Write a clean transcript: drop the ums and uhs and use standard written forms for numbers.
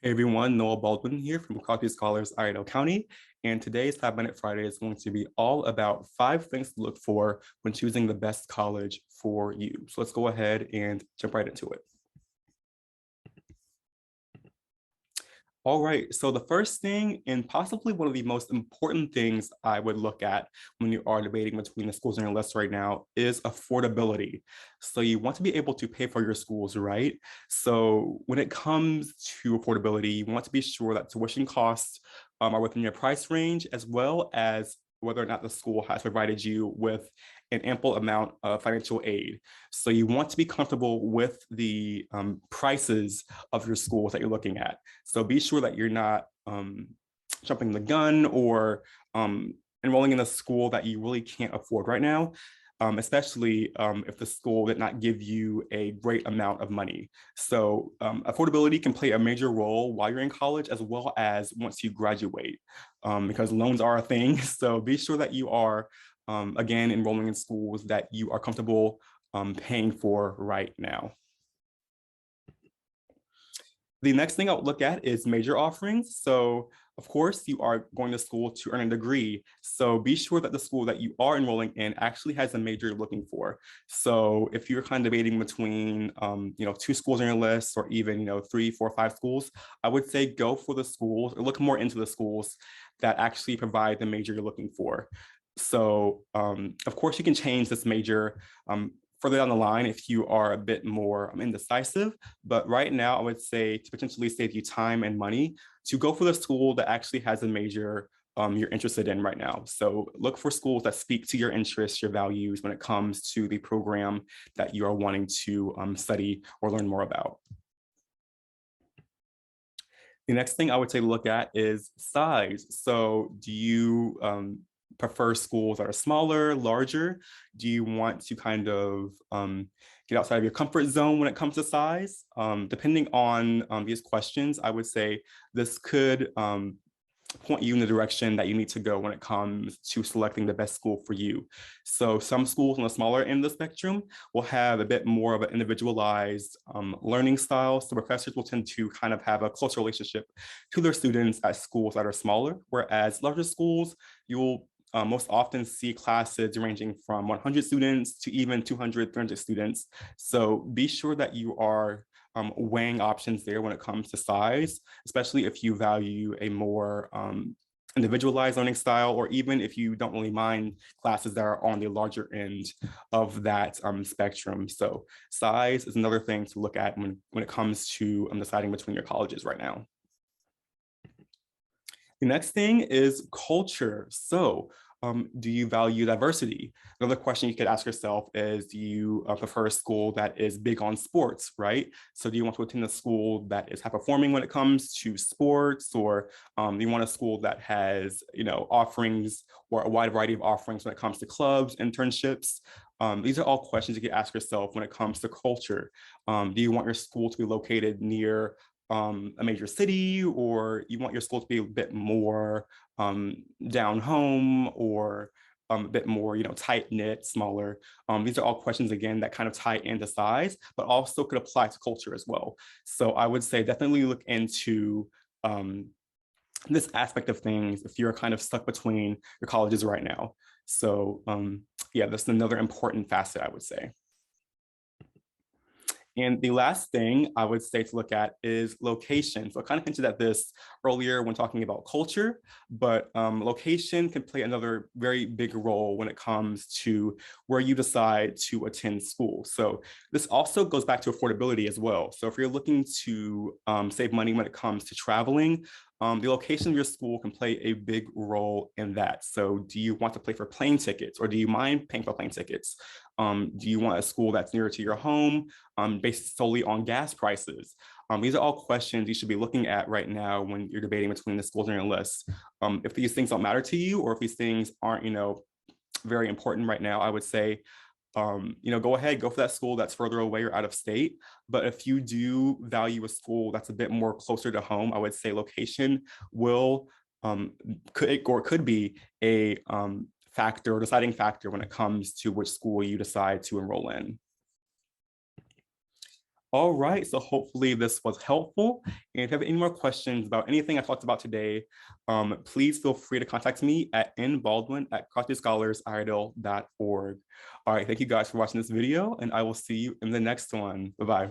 Hey everyone, Noah Baldwin here from Coffee Scholars, Iredell County, and today's 5 Minute Friday is going to be all about 5 things to look for when choosing the best college for you. So let's go ahead and jump right into it. All right, so the first thing, and possibly one of the most important things I would look at when you are debating between the schools on your list right now is affordability. So you want to be able to pay for your schools, right? So when it comes to affordability, you want to be sure that tuition costs are within your price range, as well as whether or not the school has provided you with an ample amount of financial aid. So you want to be comfortable with the prices of your schools that you're looking at. So be sure that you're not jumping the gun or enrolling in a school that you really can't afford right now, especially if the school did not give you a great amount of money. So affordability can play a major role while you're in college as well as once you graduate, because loans are a thing. So be sure that you are, again, enrolling in schools that you are comfortable paying for right now. The next thing I would look at is major offerings. So of course, you are going to school to earn a degree. So be sure that the school that you are enrolling in actually has a major you're looking for. So if you're kind of debating between, 2 schools on your list or even, 3, 4, 5 schools, I would say go for the schools or look more into the schools that actually provide the major you're looking for. So of course, you can change this major further down the line if you are a bit more indecisive. But right now, I would say to potentially save you time and money to go for the school that actually has a major you're interested in right now. So look for schools that speak to your interests, your values when it comes to the program that you are wanting to study or learn more about. The next thing I would say to look at is size. So do you prefer schools that are smaller, larger? Do you want to kind of get outside of your comfort zone when it comes to size? Depending on these questions, I would say this could point you in the direction that you need to go when it comes to selecting the best school for you. So some schools on the smaller end of the spectrum will have a bit more of an individualized learning style. So professors will tend to kind of have a closer relationship to their students at schools that are smaller, whereas larger schools, you'll most often see classes ranging from 100 students to even 200, 300 students. So be sure that you are weighing options there when it comes to size, especially if you value a more individualized learning style, or even if you don't really mind classes that are on the larger end of that spectrum. So size is another thing to look at when it comes to deciding between your colleges right now. The next thing is culture. So do you value diversity? Another question you could ask yourself is, do you prefer a school that is big on sports, right? So do you want to attend a school that is high performing when it comes to sports, or do you want a school that has, offerings or a wide variety of offerings when it comes to clubs, internships? These are all questions you could ask yourself when it comes to culture. Do you want your school to be located near a major city, or you want your school to be a bit more down home, or a bit more, tight knit, smaller? These are all questions, again, that kind of tie into size, but also could apply to culture as well. So I would say definitely look into this aspect of things if you're kind of stuck between your colleges right now. So yeah, that's another important facet, I would say. And the last thing I would say to look at is location. So I kind of hinted at this earlier when talking about culture, but location can play another very big role when it comes to where you decide to attend school. So this also goes back to affordability as well. So if you're looking to save money when it comes to traveling, the location of your school can play a big role in that. So do you want to pay for plane tickets, or do you mind paying for plane tickets? Do you want a school that's nearer to your home, based solely on gas prices? These are all questions you should be looking at right now when you're debating between the schools on your list. If these things don't matter to you, or if these things aren't, very important right now, I would say, go ahead, go for that school that's further away or out of state. But if you do value a school that's a bit more closer to home, I would say location will could be a factor or deciding factor when it comes to which school you decide to enroll in. All right, so hopefully this was helpful. And if you have any more questions about anything I talked about today, please feel free to contact me at nbaldwin@crosbyscholarsIRL.org. All right, thank you guys for watching this video, and I will see you in the next one. Bye-bye.